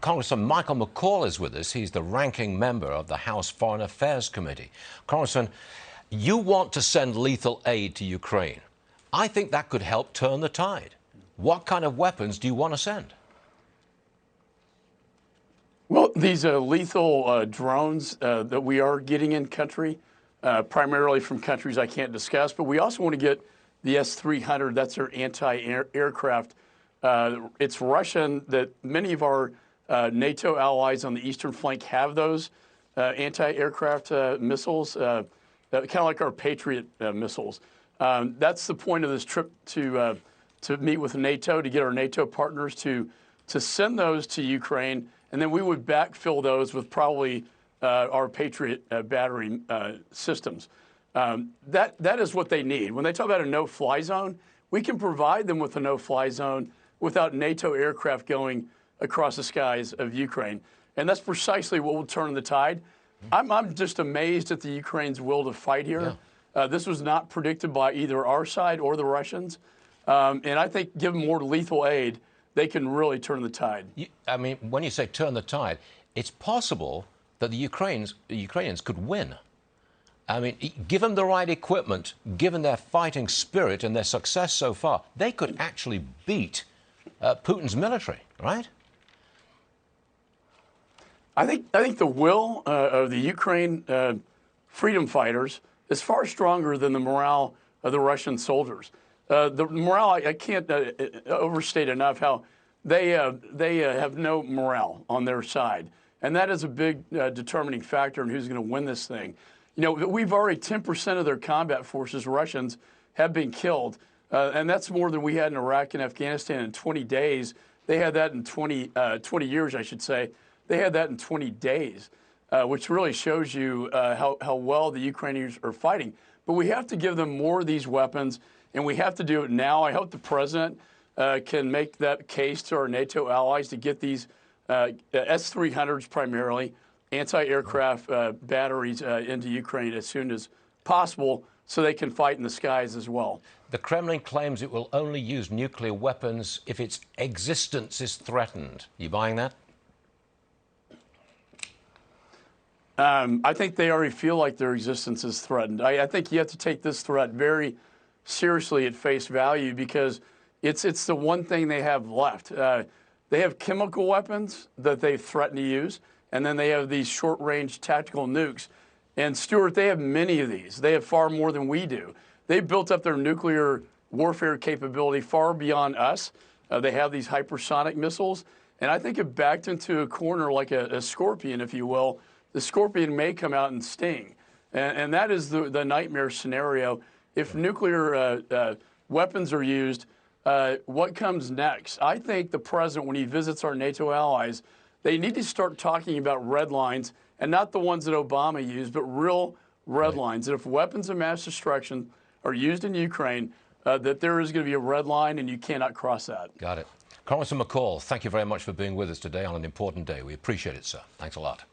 Congressman Michael McCaul is with us. He's the ranking member of the House Foreign Affairs Committee. Congressman, you want to send lethal aid to Ukraine. I think that could help turn the tide. What kind of weapons do you want to send? Well, these lethal drones that we are getting in country, primarily from countries I can't discuss, but we also want to get the S-300. That's their anti-aircraft. It's Russian that many of our NATO allies on the eastern flank have those anti-aircraft missiles, kind of like our Patriot missiles. That's the point of this trip to meet with NATO, to get our NATO partners to send those to Ukraine, and then we would backfill those with probably our Patriot battery systems. That is what they need. When they talk about a no-fly zone, we can provide them with a no-fly zone without NATO aircraft going across the skies of Ukraine. And that's precisely what will turn the tide. I'm just amazed at the Ukraine's will to fight here. Yeah. This was not predicted by either our side or the Russians. And I think give them more lethal aid, they can really turn the tide. I mean, when you say turn the tide, it's possible that the Ukrainians could win. I mean, given the right equipment, given their fighting spirit and their success so far, they could actually beat Putin's military, right? I think the will of the Ukraine freedom fighters is far stronger than the morale of the Russian soldiers. The morale, I can't overstate enough how they have no morale on their side. And that is a big determining factor in who's going to win this thing. You know, we've already 10% of their combat forces, Russians, have been killed. And that's more than we had in Iraq and Afghanistan in 20 days. They had that in 20 years, I should say. They had that in 20 days, which really shows you how well the Ukrainians are fighting. But we have to give them more of these weapons, and we have to do it now. I hope the president can make that case to our NATO allies to get these S-300s primarily, anti-aircraft batteries into Ukraine as soon as possible so they can fight in the skies as well. The Kremlin claims it will only use nuclear weapons if its existence is threatened. You buying that? I think they already feel like their existence is threatened. I think you have to take this threat very seriously at face value because it's the one thing they have left. They have chemical weapons that they threaten to use, and then they have these short-range tactical nukes. And, Stuart, they have many of these. They have far more than we do. They've built up their nuclear warfare capability far beyond us. They have these hypersonic missiles. And I think if backed into a corner like a scorpion, if you will, the scorpion may come out and sting. And that is the nightmare scenario. If nuclear weapons are used, what comes next? I think the president, when he visits our NATO allies, they need to start talking about red lines, and not the ones that Obama used, but real red lines. That if weapons of mass destruction are used in Ukraine, that there is going to be a red line, and you cannot cross that. Got it. Congressman McCaul, thank you very much for being with us today on an important day. We appreciate it, sir. Thanks a lot.